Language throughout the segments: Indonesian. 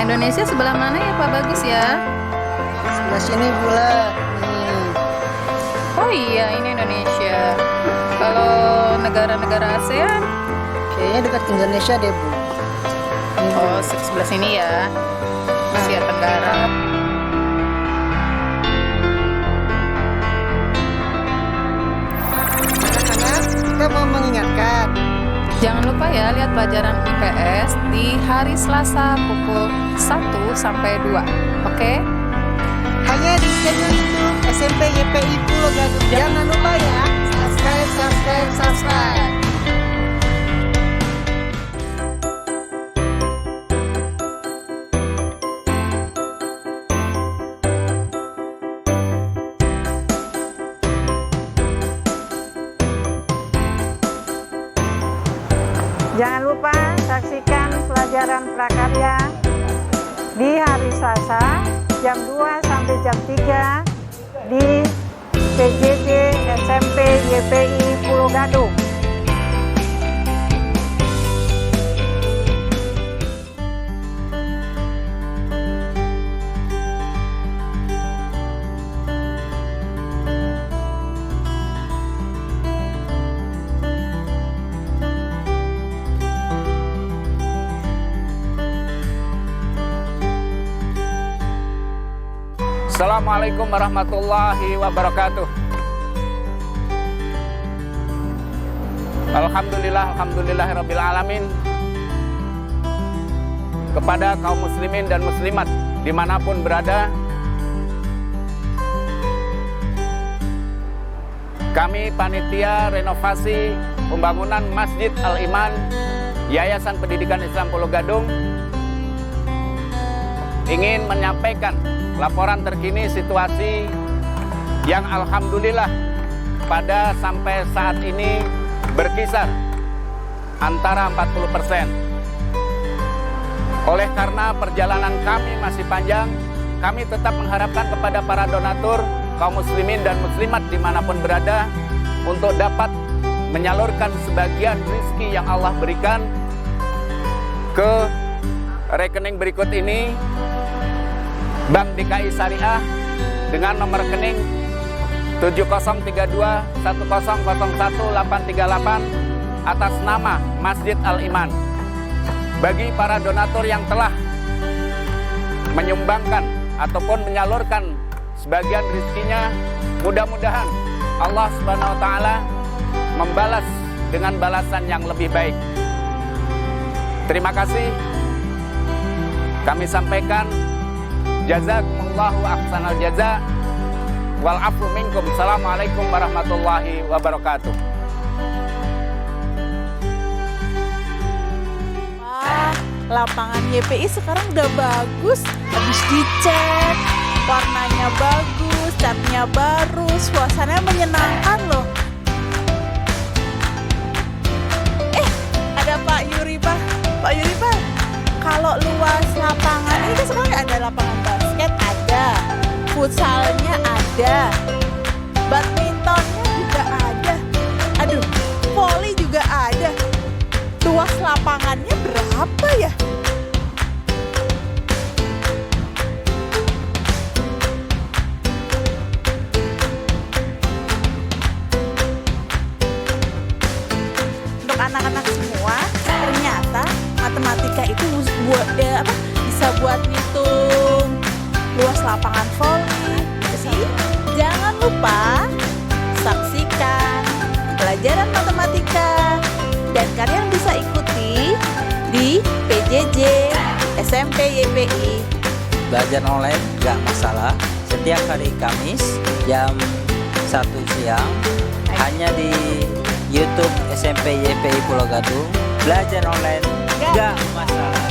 Indonesia sebelah mana ya Pak Bagus ya? Sebelah sini pula nih. Oh iya, ini Indonesia. Kalau negara-negara ASEAN, Kayaknya dekat Indonesia deh, Bu. oh sebelah sini ya, Asia Tenggara. Anak-anak, kita mau mengingatkan. Jangan lupa ya lihat pelajaran IPS di hari Selasa pukul 1 sampai 2. Oke? Hanya di channel YouTube SMP YPI Pulau Gadung. Jangan lupa ya, subscribe. Jangan lupa saksikan pelajaran prakarya di hari Selasa jam 2 sampai jam 3 di PJJ SMP YPI Pulau Gadung. Assalamualaikum warahmatullahi wabarakatuh. Alhamdulillahirrabbilalamin. Kepada kaum muslimin dan muslimat dimanapun berada, kami panitia renovasi pembangunan Masjid Al-Iman Yayasan Pendidikan Islam Pulau Gadung ingin menyampaikan laporan terkini situasi yang alhamdulillah pada sampai saat ini berkisar antara 40%. Oleh karena perjalanan kami masih panjang, kami tetap mengharapkan kepada para donatur, kaum muslimin dan muslimat dimanapun berada untuk dapat menyalurkan sebagian rezeki yang Allah berikan ke rekening berikut ini. Bank DKI Syariah dengan nomor rekening 703210010838 atas nama Masjid Al-Iman. Bagi para donatur yang telah menyumbangkan ataupun menyalurkan sebagian rezekinya, mudah-mudahan Allah Subhanahu wa taala membalas dengan balasan yang lebih baik. Terima kasih. Kami sampaikan jazakumullahu ahsanal jaza wal afu minkum. Assalamualaikum warahmatullahi wabarakatuh. Wah, lapangan YPI sekarang udah bagus. Habis dicek, warnanya bagus, catnya baru, suasananya menyenangkan loh. Ada Pak Yuri, Pak. Pak Yuri, Pak. Kalau luas lapangan ini kan sekarang ada lapangan basket, ada futsalnya, ada badmintonnya juga ada, aduh, voli juga ada. Luas lapangannya berapa ya? Untuk anak-anak semua, ternyata matematika itu bisa buat ngitung luas lapangan voli. Jadi jangan lupa saksikan pelajaran matematika dan kalian bisa ikuti di PJJ SMP YPI. Belajar online gak masalah. Setiap hari Kamis jam 1 siang hanya di YouTube SMP YPI Pulau Gadung. Belajar online gak masalah.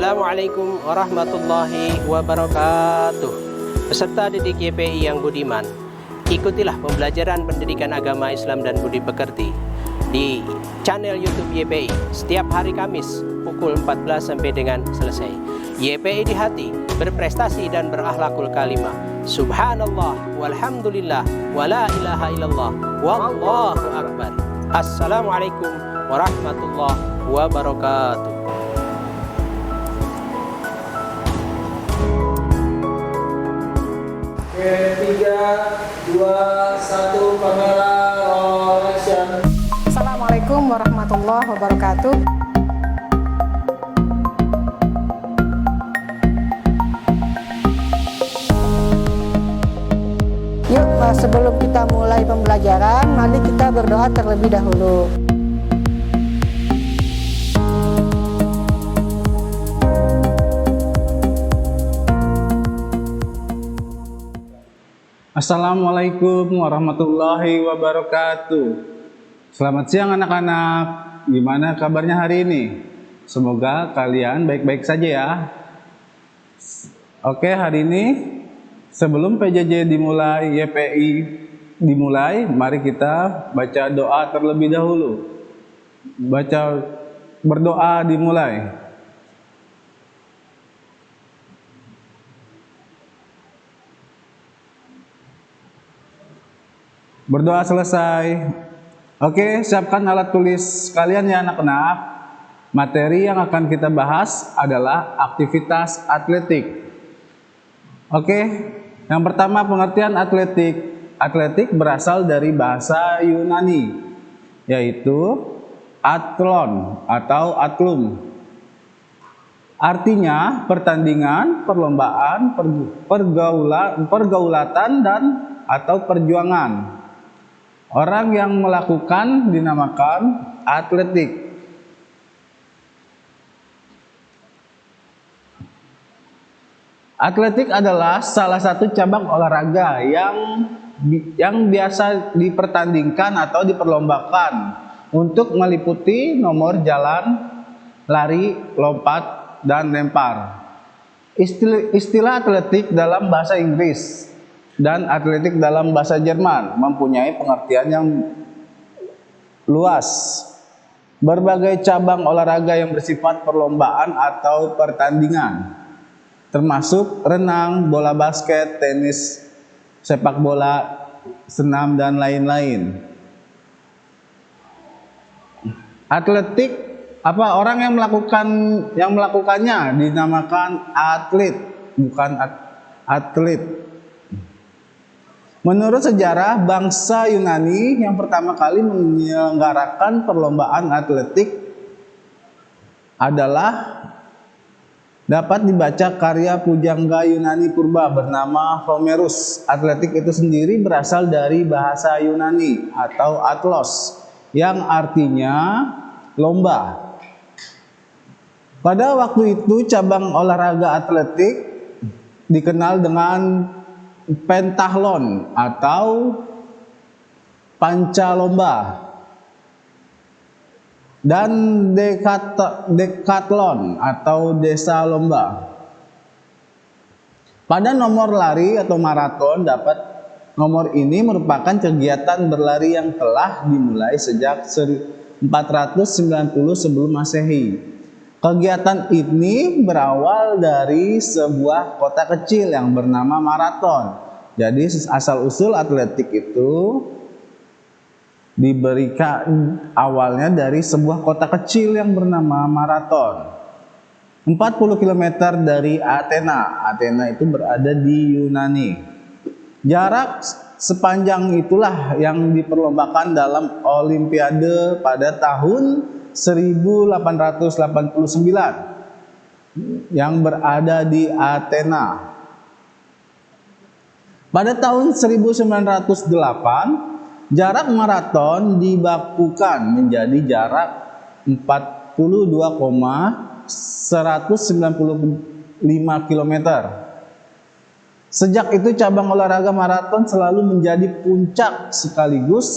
Assalamualaikum warahmatullahi wabarakatuh. Peserta didik YPI yang budiman, ikutilah pembelajaran pendidikan agama Islam dan budi pekerti di channel YouTube YPI setiap hari Kamis pukul 14 sampai dengan selesai. YPI di hati, berprestasi dan berakhlakul kalimah. Subhanallah walhamdulillah wala ilaha illallah wallahu akbar. Assalamualaikum warahmatullahi wabarakatuh. 3, 2, 1, kamera roll action. Assalamualaikum warahmatullahi wabarakatuh. Yuk, sebelum kita mulai pembelajaran, mari kita berdoa terlebih dahulu. Assalamualaikum warahmatullahi wabarakatuh. Selamat siang anak-anak. Gimana kabarnya hari ini? Semoga kalian baik-baik saja ya. Oke, hari ini sebelum PJJ dimulai, YPI dimulai, mari kita baca doa terlebih dahulu. Berdoa dimulai. Berdoa selesai. Oke, siapkan alat tulis kalian ya anak-anak. Materi yang akan kita bahas adalah aktivitas atletik. Oke, yang pertama pengertian atletik. Atletik berasal dari bahasa Yunani, yaitu athlon atau atlum. Artinya pertandingan, perlombaan, pergaulatan dan atau perjuangan. Orang yang melakukan dinamakan atletik. Atletik adalah salah satu cabang olahraga yang biasa dipertandingkan atau diperlombakan untuk meliputi nomor jalan, lari, lompat, dan lempar. Istilah atletik dalam bahasa Inggris dan atletik dalam bahasa Jerman mempunyai pengertian yang luas. Berbagai cabang olahraga yang bersifat perlombaan atau pertandingan, termasuk renang, bola basket, tenis, sepak bola, senam, dan lain-lain. Atletik, orang yang melakukannya dinamakan atlet, bukan atlet. Menurut sejarah, bangsa Yunani yang pertama kali menyelenggarakan perlombaan atletik adalah dapat dibaca karya pujangga Yunani purba bernama Homerus. Atletik itu sendiri berasal dari bahasa Yunani atau atlos yang artinya lomba. Pada waktu itu cabang olahraga atletik dikenal dengan pentathlon atau pancalomba dan decathlon atau desa lomba. Pada nomor lari atau maraton, nomor ini merupakan kegiatan berlari yang telah dimulai sejak 490 sebelum Masehi. Kegiatan ini berawal dari sebuah kota kecil yang bernama Marathon. Jadi asal-usul atletik itu diberikan awalnya dari sebuah kota kecil yang bernama Marathon. 40 km dari Athena. Athena itu berada di Yunani. Jarak sepanjang itulah yang diperlombakan dalam Olimpiade pada tahun 1889 yang berada di Athena. Pada tahun 1908, jarak maraton dibakukan menjadi jarak 42,195 km. Sejak itu cabang olahraga maraton selalu menjadi puncak sekaligus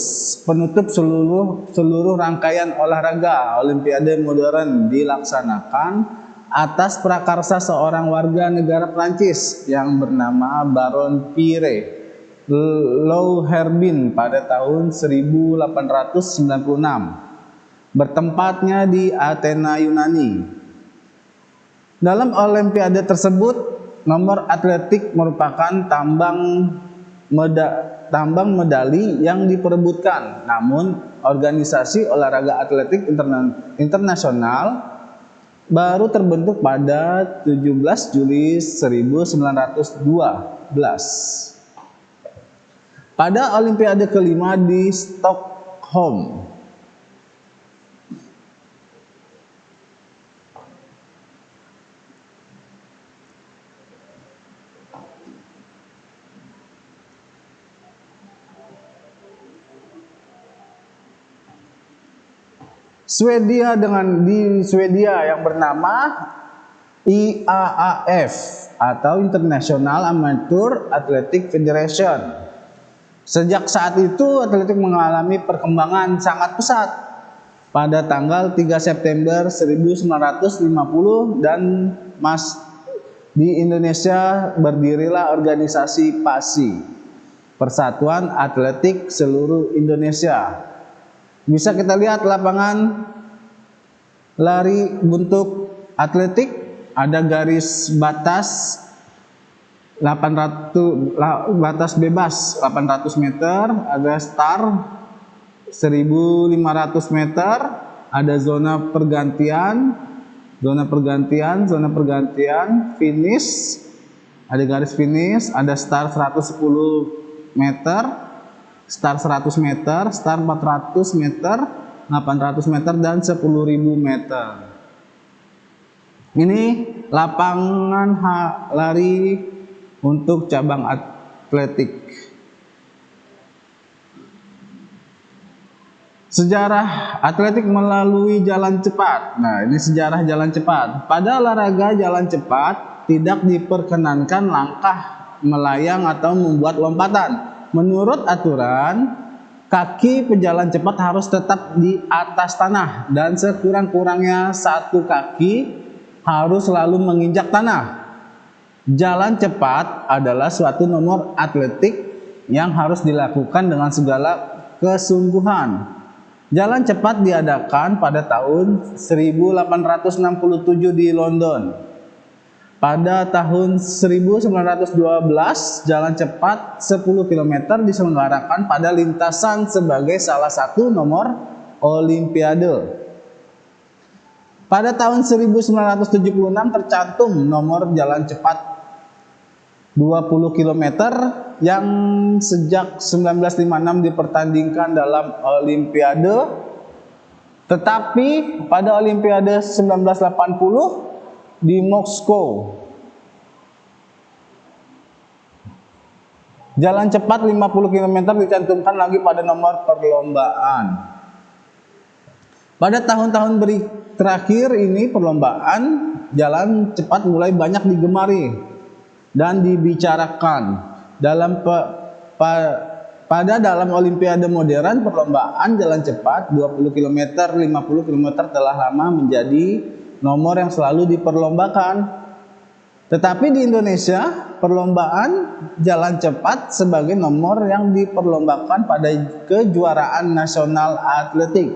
penutup seluruh rangkaian olahraga. Olimpiade modern dilaksanakan atas prakarsa seorang warga negara Prancis yang bernama Baron Pierre Louherbin pada tahun 1896. Bertempatnya di Athena, Yunani. Dalam olimpiade tersebut, nomor atletik merupakan tambang medali yang diperebutkan. Namun, organisasi olahraga atletik internasional baru terbentuk pada 17 Juli 1912. Pada olimpiade kelima di Stockholm, Swedia yang bernama IAAF atau International Amateur Athletic Federation. Sejak saat itu atletik mengalami perkembangan sangat pesat. Pada tanggal 3 September 1950 dan di Indonesia berdirilah organisasi PASI, Persatuan Atletik Seluruh Indonesia. Bisa kita lihat lapangan lari bentuk atletik, ada garis batas 800 bebas 800 meter, ada start 1500 meter, ada zona pergantian, finish, ada garis finish, ada start 110 meter, start 100 meter, start 400 meter, 800 meter, dan 10.000 meter. Ini lapangan lari untuk cabang atletik. Sejarah atletik melalui jalan cepat. Nah, ini sejarah jalan cepat. Pada olahraga jalan cepat tidak diperkenankan langkah melayang atau membuat lompatan. Menurut aturan, kaki pejalan cepat harus tetap di atas tanah dan sekurang-kurangnya satu kaki harus selalu menginjak tanah. Jalan cepat adalah suatu nomor atletik yang harus dilakukan dengan segala kesungguhan. Jalan cepat diadakan pada tahun 1867 di London. Pada tahun 1912, jalan cepat 10 km diselenggarakan pada lintasan sebagai salah satu nomor olimpiade. Pada tahun 1976 tercantum nomor jalan cepat 20 km yang sejak 1956 dipertandingkan dalam olimpiade. Tetapi pada olimpiade 1980 di Moskow, jalan cepat 50 km dicantumkan lagi pada nomor perlombaan. Pada tahun-tahun terakhir ini perlombaan jalan cepat mulai banyak digemari dan dibicarakan. Dalam olimpiade modern, perlombaan jalan cepat 20 km, 50 km telah lama menjadi nomor yang selalu diperlombakan. Tetapi di Indonesia, perlombaan jalan cepat sebagai nomor yang diperlombakan pada kejuaraan nasional atletik.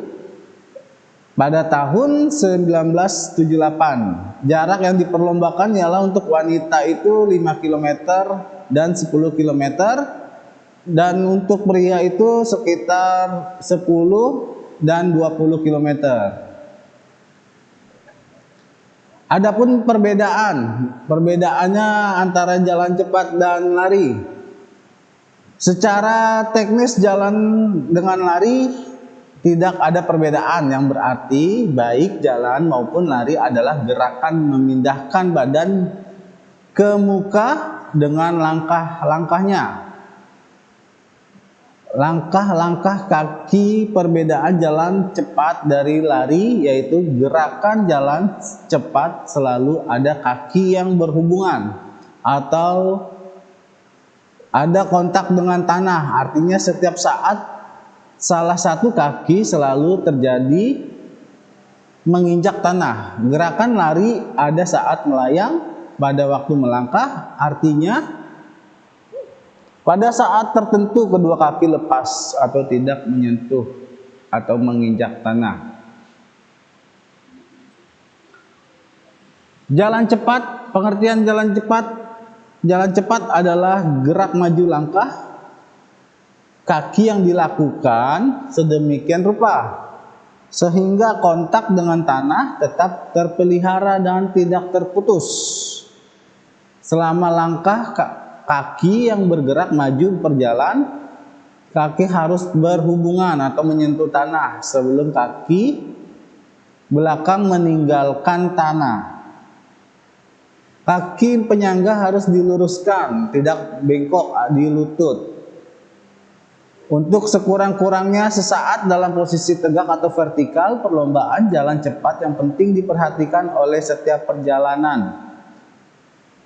Pada tahun 1978, jarak yang diperlombakan ialah untuk wanita itu 5 km dan 10 km, dan untuk pria itu sekitar 10 dan 20 km. Adapun perbedaannya antara jalan cepat dan lari. Secara teknis jalan dengan lari tidak ada perbedaan, yang berarti baik jalan maupun lari adalah gerakan memindahkan badan ke muka dengan langkah-langkahnya. Langkah-langkah kaki perbedaan jalan cepat dari lari yaitu gerakan jalan cepat selalu ada kaki yang berhubungan atau ada kontak dengan tanah. Artinya setiap saat salah satu kaki selalu terjadi menginjak tanah. Gerakan lari ada saat melayang, pada waktu melangkah, artinya pada saat tertentu kedua kaki lepas atau tidak menyentuh atau menginjak tanah. Jalan cepat, pengertian jalan cepat. Jalan cepat adalah gerak maju langkah kaki yang dilakukan sedemikian rupa sehingga kontak dengan tanah tetap terpelihara dan tidak terputus. Selama langkah kaki yang bergerak maju berjalan, kaki harus berhubungan atau menyentuh tanah sebelum kaki belakang meninggalkan tanah. Kaki penyangga harus diluruskan, tidak bengkok di lutut. Untuk sekurang-kurangnya sesaat dalam posisi tegak atau vertikal, perlombaan jalan cepat yang penting diperhatikan oleh setiap perjalanan.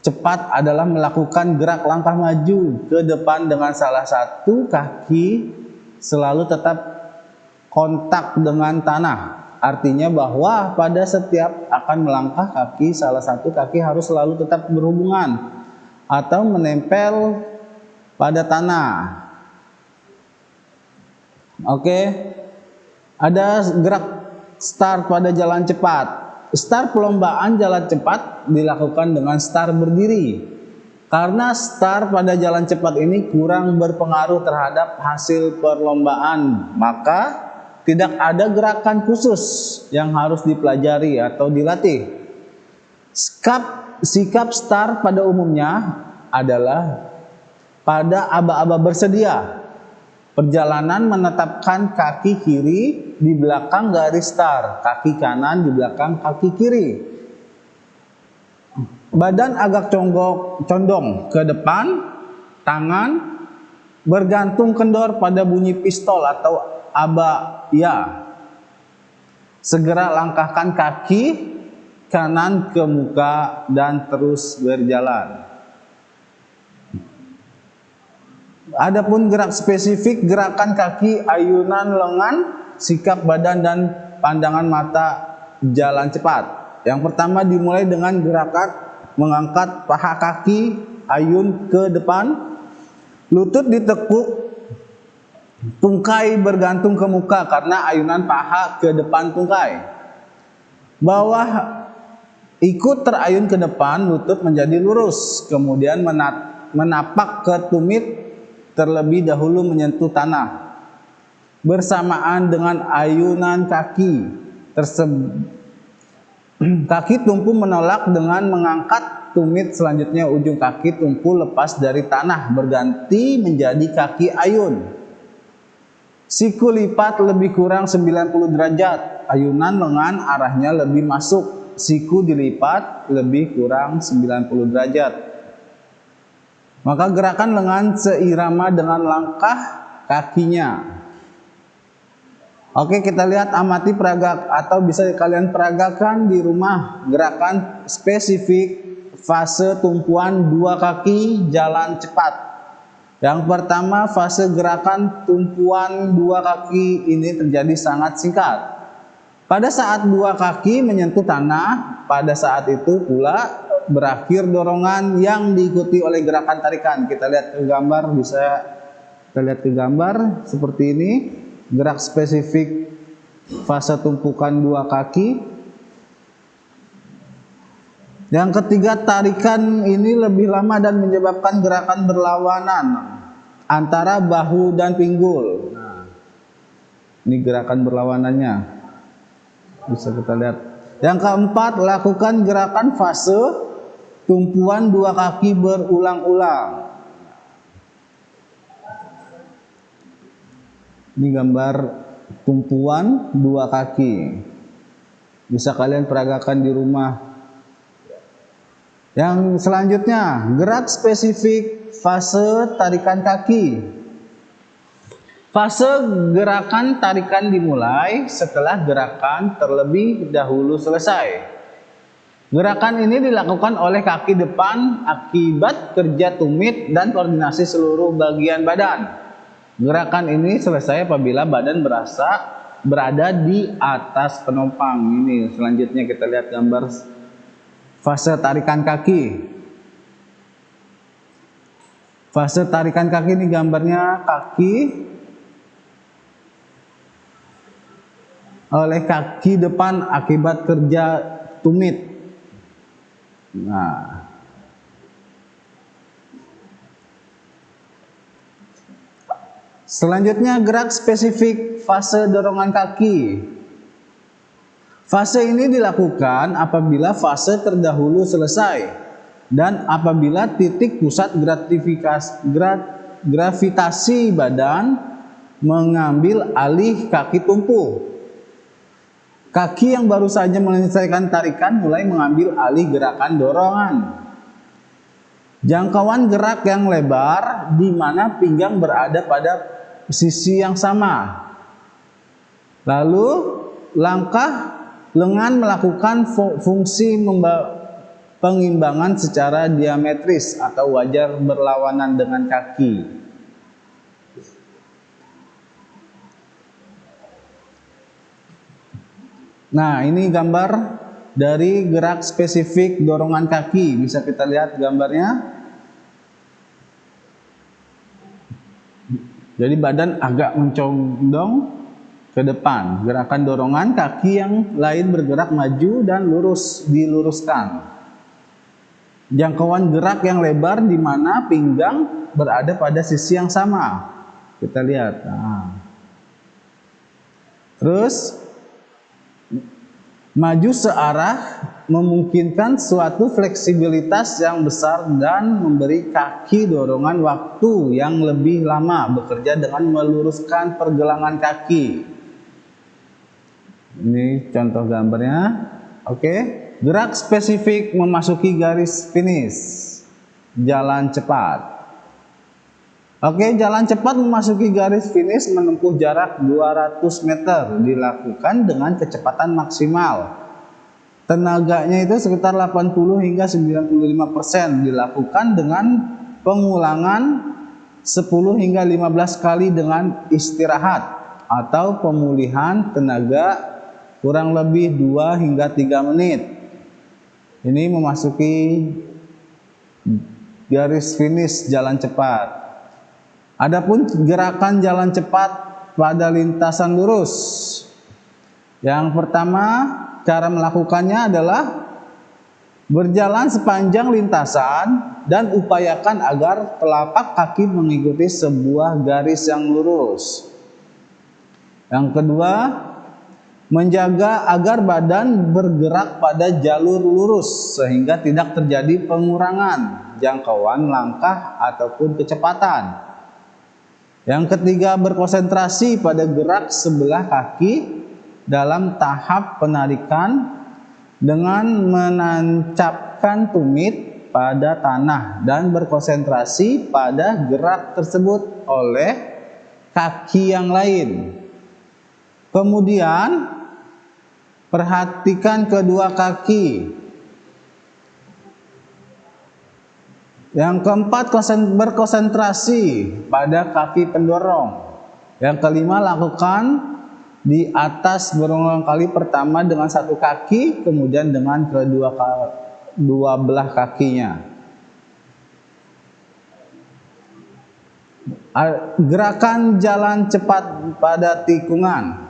Cepat adalah melakukan gerak langkah maju ke depan dengan salah satu kaki selalu tetap kontak dengan tanah. Artinya bahwa pada setiap akan melangkah kaki, salah satu kaki harus selalu tetap berhubungan atau menempel pada tanah. Oke, ada gerak start pada jalan cepat. Start perlombaan jalan cepat dilakukan dengan start berdiri. Karena start pada jalan cepat ini kurang berpengaruh terhadap hasil perlombaan, maka tidak ada gerakan khusus yang harus dipelajari atau dilatih. Sikap start pada umumnya adalah pada aba-aba bersedia. Perjalanan menetapkan kaki kiri di belakang garis start, kaki kanan di belakang kaki kiri. Badan agak condong ke depan, tangan bergantung kendor pada bunyi pistol atau aba ya. Segera langkahkan kaki kanan ke muka dan terus berjalan. Adapun gerak spesifik, gerakan kaki, ayunan lengan, sikap badan dan pandangan mata jalan cepat. Yang pertama dimulai dengan gerakan mengangkat paha kaki, ayun ke depan, lutut ditekuk, tungkai bergantung ke muka karena ayunan paha ke depan tungkai. Bawah ikut terayun ke depan, lutut menjadi lurus, kemudian menapak ke tumit terlebih dahulu menyentuh tanah. Bersamaan dengan ayunan kaki kaki tumpu menolak dengan mengangkat tumit, selanjutnya ujung kaki tumpu lepas dari tanah berganti menjadi kaki ayun. Siku lipat lebih kurang 90 derajat. Ayunan lengan arahnya lebih masuk. Siku dilipat lebih kurang 90 derajat. Maka gerakan lengan seirama dengan langkah kakinya. Oke, kita lihat, amati peragak atau bisa kalian peragakan di rumah gerakan spesifik fase tumpuan dua kaki jalan cepat. Yang pertama, fase gerakan tumpuan dua kaki ini terjadi sangat singkat. Pada saat dua kaki menyentuh tanah, pada saat itu pula berakhir dorongan yang diikuti oleh gerakan tarikan. Kita lihat ke gambar, bisa kita lihat ke gambar seperti ini. Gerak spesifik fase tumpukan dua kaki. Yang ketiga, tarikan ini lebih lama dan menyebabkan gerakan berlawanan antara bahu dan pinggul. Nah, ini gerakan berlawanannya, bisa kita lihat. Yang keempat, lakukan gerakan fase tumpuan dua kaki berulang-ulang. Ini gambar tumpuan dua kaki, bisa kalian peragakan di rumah. Yang selanjutnya, gerak spesifik fase tarikan kaki. Fase gerakan tarikan dimulai setelah gerakan terlebih dahulu selesai. Gerakan ini dilakukan oleh kaki depan akibat kerja tumit dan koordinasi seluruh bagian badan. Gerakan ini selesai apabila badan berasa berada di atas penopang. Ini selanjutnya kita lihat gambar fase tarikan kaki. Fase tarikan kaki ini gambarnya kaki oleh kaki depan akibat kerja tumit. Nah, selanjutnya gerak spesifik fase dorongan kaki. Fase ini dilakukan apabila fase terdahulu selesai dan apabila titik pusat gravitasi badan mengambil alih kaki tumpu. Kaki yang baru saja menyelesaikan tarikan mulai mengambil alih gerakan dorongan. Jangkauan gerak yang lebar di mana pinggang berada pada sisi yang sama. Lalu langkah lengan melakukan fungsi pengimbangan secara diametris atau wajar berlawanan dengan kaki. Nah, ini gambar dari gerak spesifik dorongan kaki. Bisa kita lihat gambarnya. Jadi badan agak mencondong ke depan. Gerakan dorongan kaki yang lain bergerak maju dan diluruskan. Jangkauan gerak yang lebar di mana pinggang berada pada sisi yang sama. Kita lihat. Nah. Terus maju searah memungkinkan suatu fleksibilitas yang besar dan memberi kaki dorongan waktu yang lebih lama bekerja dengan meluruskan pergelangan kaki. Ini contoh gambarnya. Oke, gerak spesifik memasuki garis finish. Jalan cepat. Oke, jalan cepat memasuki garis finish menempuh jarak 200 meter dilakukan dengan kecepatan maksimal. Tenaganya itu sekitar 80 hingga 95% dilakukan dengan pengulangan 10 hingga 15 kali dengan istirahat atau pemulihan tenaga kurang lebih 2 hingga 3 menit. Ini memasuki garis finish jalan cepat. Adapun gerakan jalan cepat pada lintasan lurus. Yang pertama, cara melakukannya adalah berjalan sepanjang lintasan dan upayakan agar telapak kaki mengikuti sebuah garis yang lurus. Yang kedua, menjaga agar badan bergerak pada jalur lurus sehingga tidak terjadi pengurangan jangkauan langkah ataupun kecepatan. Yang ketiga, berkonsentrasi pada gerak sebelah kaki dalam tahap penarikan dengan menancapkan tumit pada tanah dan berkonsentrasi pada gerak tersebut oleh kaki yang lain. Kemudian, perhatikan kedua kaki. Yang keempat, berkonsentrasi pada kaki pendorong. Yang kelima, lakukan di atas berulang kali, pertama dengan satu kaki, kemudian dengan dua belah kakinya. Gerakan jalan cepat pada tikungan.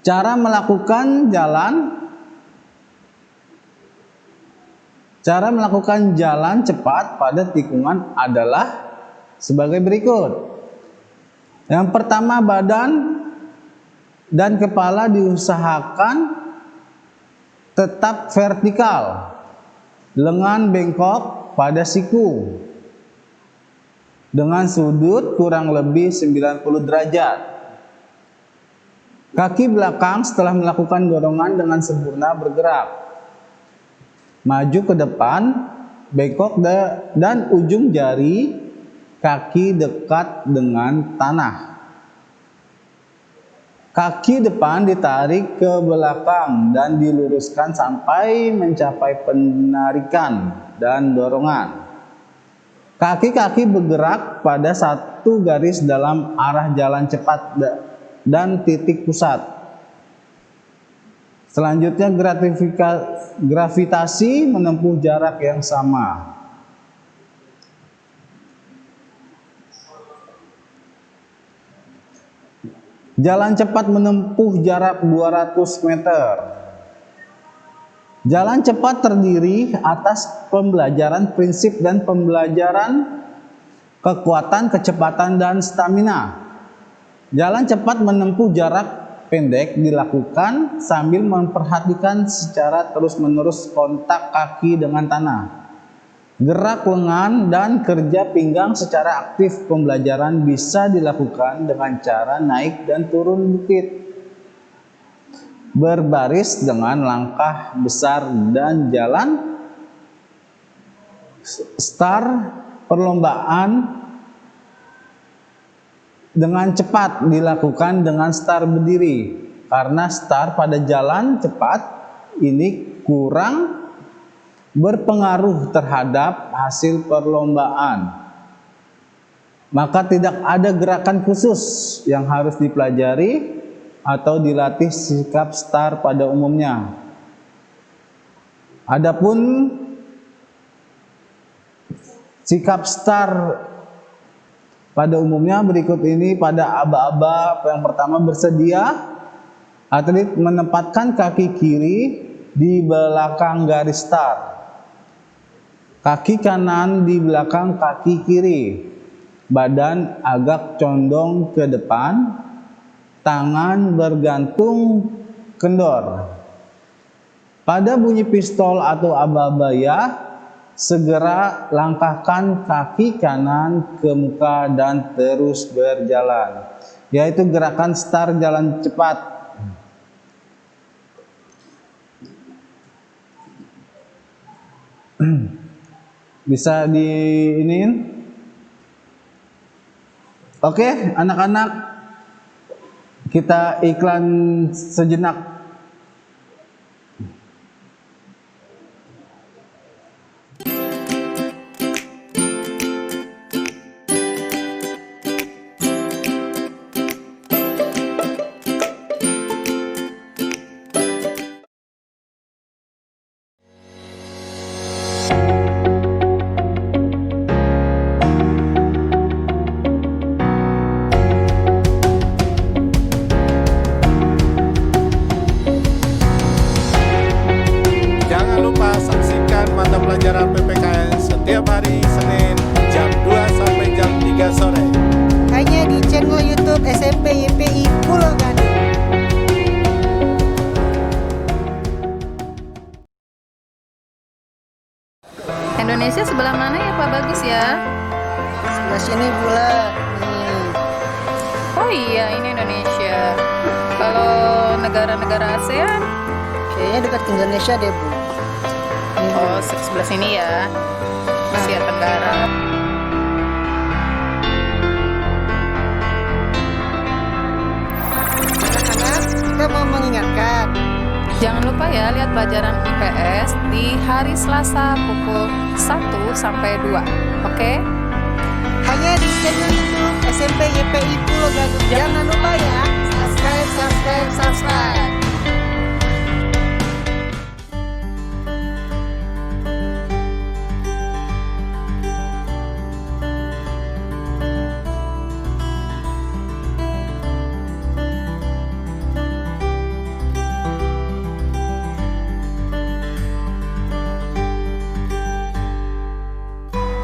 Cara melakukan jalan cepat pada tikungan adalah sebagai berikut. Yang pertama, badan dan kepala diusahakan tetap vertikal, lengan bengkok pada siku dengan sudut kurang lebih 90 derajat. Kaki belakang setelah melakukan dorongan dengan sempurna bergerak maju ke depan, bengkok dan ujung jari kaki dekat dengan tanah. Kaki depan ditarik ke belakang dan diluruskan sampai mencapai penarikan dan dorongan. Kaki-kaki bergerak pada satu garis dalam arah jalan cepat dan titik pusat. Selanjutnya gravitasi menempuh jarak yang sama. Jalan cepat menempuh jarak 200 meter. Jalan cepat terdiri atas pembelajaran prinsip dan pembelajaran kekuatan, kecepatan, dan stamina. Jalan cepat menempuh jarak pendek dilakukan sambil memperhatikan secara terus-menerus kontak kaki dengan tanah, gerak lengan, dan kerja pinggang secara aktif. Pembelajaran bisa dilakukan dengan cara naik dan turun bukit, berbaris dengan langkah besar, dan jalan. Start perlombaan dengan cepat dilakukan dengan start berdiri, karena start pada jalan cepat ini kurang berpengaruh terhadap hasil perlombaan. Maka tidak ada gerakan khusus yang harus dipelajari atau dilatih sikap start pada umumnya. Adapun sikap start pada umumnya berikut ini. Pada aba-aba yang pertama, bersedia. Atlet menempatkan kaki kiri di belakang garis start, kaki kanan di belakang kaki kiri, badan agak condong ke depan, tangan bergantung kendor. Pada bunyi pistol atau aba-aba ya, segera langkahkan kaki kanan ke muka dan terus berjalan, yaitu gerakan start jalan cepat. Bisa diinin. Oke, anak-anak, kita iklan sejenak. Pelajaran PPKN setiap hari Senin jam 2 sampai jam 3 sore. Hanya di channel YouTube SMP YPI Pulau Gadung. Indonesia sebelah mana ya Pak Bagus ya? Sebelah sini pula. Nih. Oh iya, ini Indonesia. Kalau negara-negara ASEAN? Kayaknya dekat ke Indonesia deh, Bu. Oh, sebelah sini ya, Asia Tenggara. Anak-anak, kita mau mengingatkan, Jangan lupa ya lihat pelajaran IPS di hari Selasa pukul 1 sampai 2. Oke? hanya di channel YouTube SMP YPI Pulau Gadung. Jangan lupa ya, subscribe.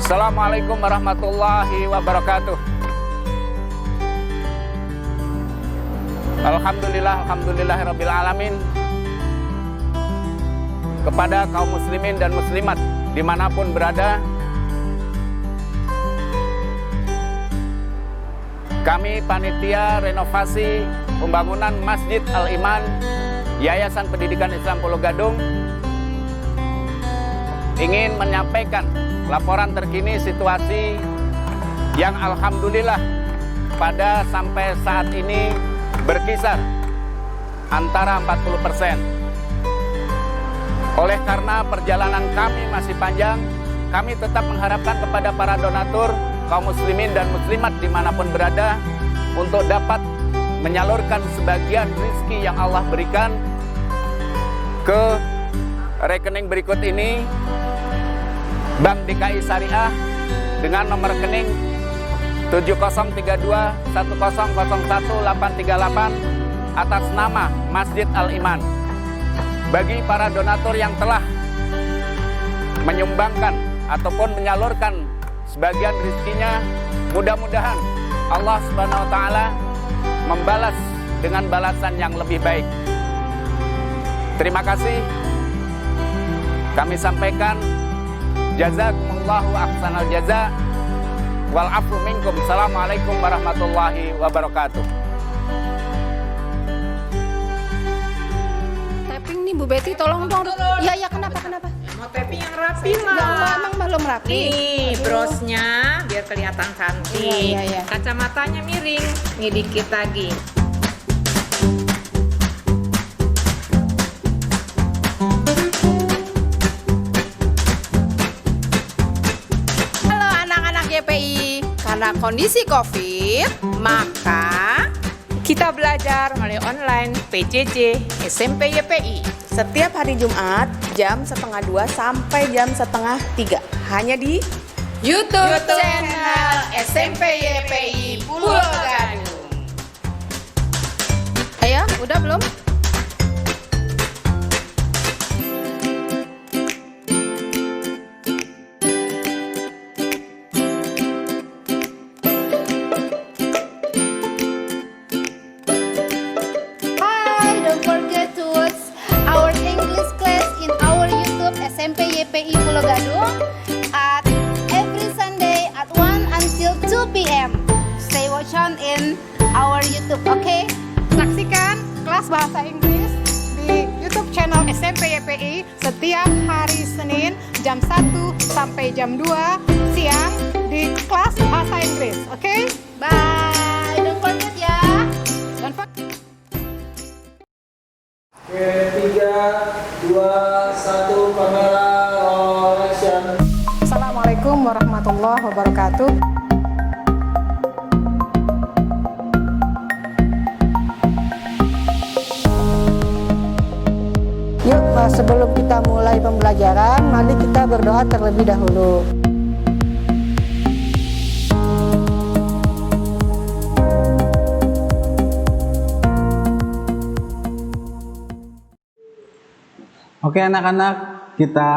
Assalamualaikum warahmatullahi wabarakatuh. Alhamdulillahirabbil alamin. Kepada kaum muslimin dan muslimat dimanapun berada, kami panitia renovasi pembangunan Masjid Al-Iman Yayasan Pendidikan Islam Pulau Gadung ingin menyampaikan laporan terkini situasi yang alhamdulillah pada sampai saat ini berkisar antara 40%. Oleh karena perjalanan kami masih panjang, kami tetap mengharapkan kepada para donatur, kaum muslimin dan muslimat dimanapun berada untuk dapat menyalurkan sebagian rezeki yang Allah berikan ke rekening berikut ini. Bank DKI Syariah dengan nomor rekening 703210010838 atas nama Masjid Al-Iman. Bagi para donatur yang telah menyumbangkan ataupun menyalurkan sebagian rezekinya, mudah-mudahan Allah Subhanahu wa taala membalas dengan balasan yang lebih baik. Terima kasih. Kami sampaikan jazakumullahu ahsanal jaza wal afu minkum. Assalamualaikum warahmatullahi wabarakatuh. Tapping nih Bu Betty, tolong dong. Iya, kenapa? Mau tapping yang rapi Ya, emang belum rapi. Nih brosnya biar kelihatan cantik. Iya. Kacamatanya miring. Nih dikit lagi. Halo anak-anak YPI, karena kondisi COVID, maka Kita belajar melalui online PJJ SMP YPI. setiap hari Jumat jam 1:30 sampai jam 2:30 hanya di YouTube channel SMP YPI Pulau Gadung. Ayo, udah belum? Hi, don't forget to watch our English class in our YouTube SMP YPI Pulau Gadung at every Sunday at 1 until 2 p.m. Stay watch on in our YouTube, okay? Saksikan kelas bahasa Inggris di YouTube channel SMP YPI setiap hari Senin jam 1 sampai jam 2 siang di kelas bahasa Inggris. Oke? Bye, don't forget ya. Don't forget. Oke, 3, 2, 1, kamera, roll action. Assalamualaikum warahmatullahi wabarakatuh. Yuk, sebelum kita mulai pembelajaran, mari kita berdoa terlebih dahulu. Oke anak-anak, kita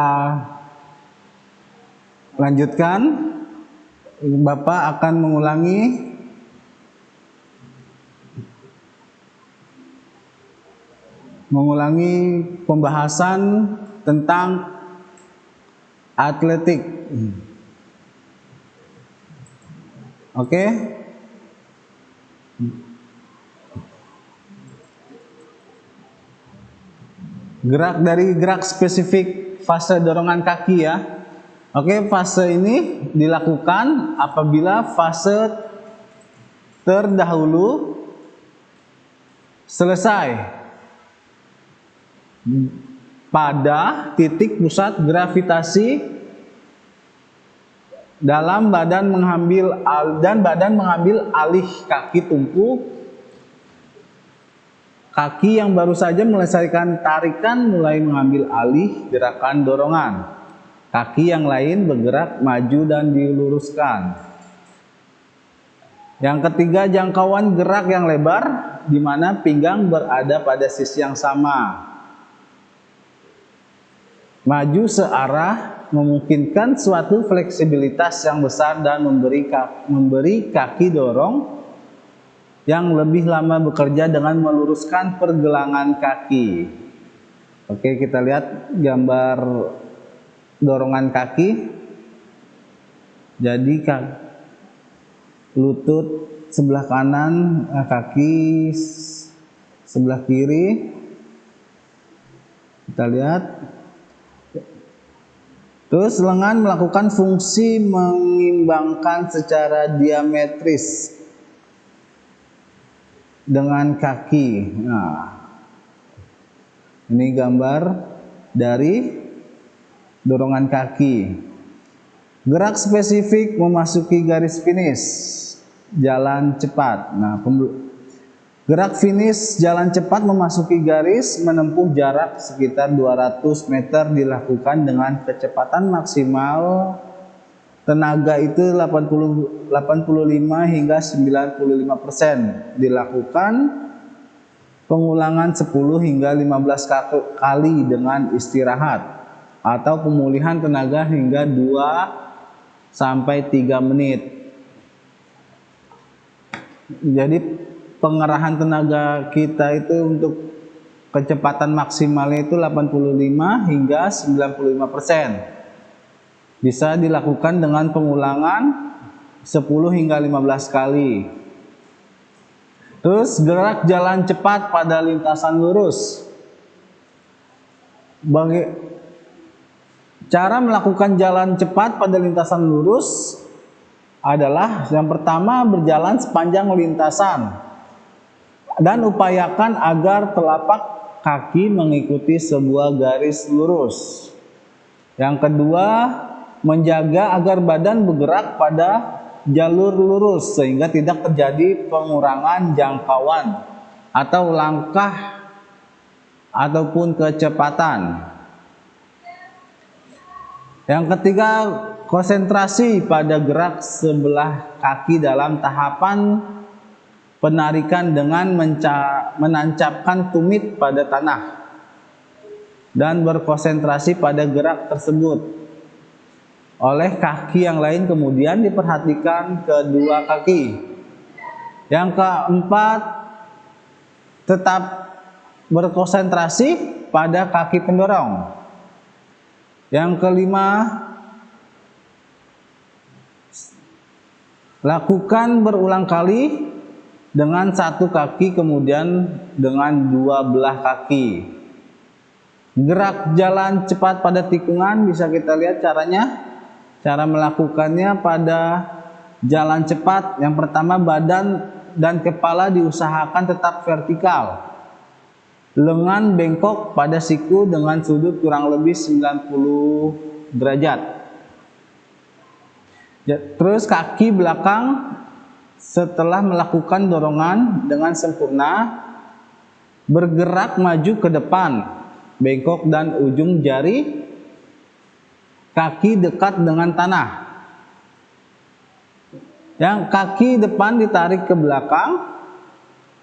lanjutkan. Bapak akan mengulangi pembahasan tentang atletik. Oke? Gerak spesifik fase dorongan kaki ya. Oke, fase ini dilakukan apabila fase terdahulu selesai pada titik pusat gravitasi dalam badan mengambil alih kaki tumpu. Kaki yang baru saja menyelesaikan tarikan mulai mengambil alih gerakan dorongan. Kaki yang lain bergerak maju dan diluruskan. Yang ketiga, jangkauan gerak yang lebar, di mana pinggang berada pada sisi yang sama. Maju searah memungkinkan suatu fleksibilitas yang besar dan memberi kaki dorong yang lebih lama bekerja dengan meluruskan pergelangan kaki. Oke, kita lihat gambar dorongan kaki. Jadi lutut sebelah kanan, kaki sebelah kiri. Kita lihat. Terus lengan melakukan fungsi mengimbangkan secara diametris dengan kaki. Nah, ini gambar dari dorongan kaki. Gerak spesifik memasuki garis finish, jalan cepat. Nah, Gerak finish jalan cepat memasuki garis menempuh jarak sekitar 200 meter dilakukan dengan kecepatan maksimal tenaga itu 85 hingga 95%. Dilakukan pengulangan 10 hingga 15 kali dengan istirahat atau pemulihan tenaga hingga 2 sampai 3 menit. Jadi pengerahan tenaga kita itu untuk kecepatan maksimalnya itu 85 hingga 95%. Bisa dilakukan dengan pengulangan 10 hingga 15 kali. Terus gerak jalan cepat pada lintasan lurus. Cara melakukan jalan cepat pada lintasan lurus adalah yang pertama berjalan sepanjang lintasan dan upayakan agar telapak kaki mengikuti sebuah garis lurus. Yang kedua, menjaga agar badan bergerak pada jalur lurus sehingga tidak terjadi pengurangan jangkauan atau langkah ataupun kecepatan. Yang ketiga, konsentrasi pada gerak sebelah kaki dalam tahapan penarikan dengan menancapkan tumit pada tanah dan berkonsentrasi pada gerak tersebut oleh kaki yang lain, kemudian diperhatikan kedua kaki. Yang keempat, tetap berkonsentrasi pada kaki pendorong. Yang kelima, lakukan berulang kali dengan satu kaki kemudian dengan dua belah kaki. Gerak jalan cepat pada tikungan bisa kita lihat caranya. Cara melakukannya pada jalan cepat, yang pertama badan dan kepala diusahakan tetap vertikal. Lengan bengkok pada siku dengan sudut kurang lebih 90 derajat. Terus kaki belakang setelah melakukan dorongan dengan sempurna, bergerak maju ke depan, bengkok dan ujung jari kaki dekat dengan tanah. Yang kaki depan ditarik ke belakang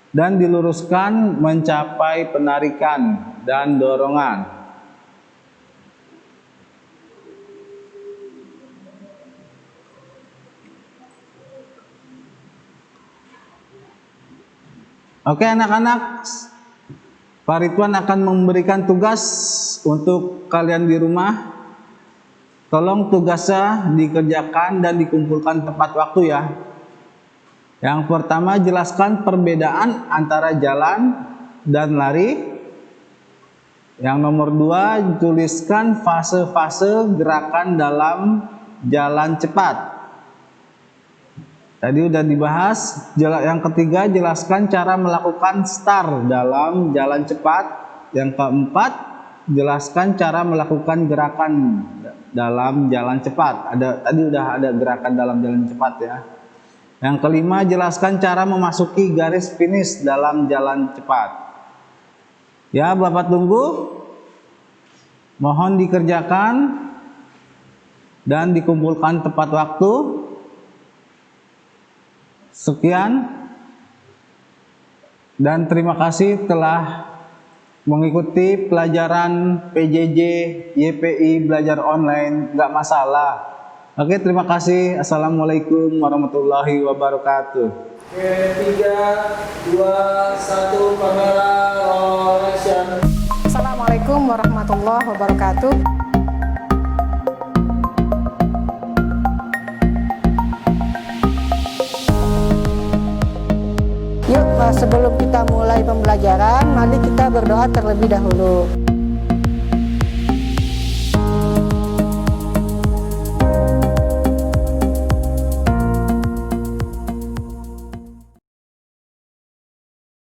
dan diluruskan mencapai penarikan dan dorongan. Oke anak-anak, Pak Ridwan akan memberikan tugas untuk kalian di rumah. Tolong tugasnya dikerjakan dan dikumpulkan tepat waktu ya. Yang pertama, jelaskan perbedaan antara jalan dan lari. Yang nomor 2, tuliskan fase-fase gerakan dalam jalan cepat. Tadi udah dibahas. Yang ketiga, jelaskan cara melakukan start dalam jalan cepat. Yang keempat, jelaskan cara melakukan gerakan dalam jalan cepat. Tadi udah ada gerakan dalam jalan cepat ya. Yang kelima, jelaskan cara memasuki garis finish dalam jalan cepat. Ya, Bapak tunggu. Mohon dikerjakan dan dikumpulkan tepat waktu. Sekian dan terima kasih telah mengikuti pelajaran PJJ YPI belajar online nggak masalah. Oke, terima kasih. Assalamualaikum warahmatullahi wabarakatuh. Oke, 3, 2, 1, kamera roll action. Assalamualaikum warahmatullahi wabarakatuh. Yuk, sebelum kita mulai pembelajaran, mari kita berdoa terlebih dahulu.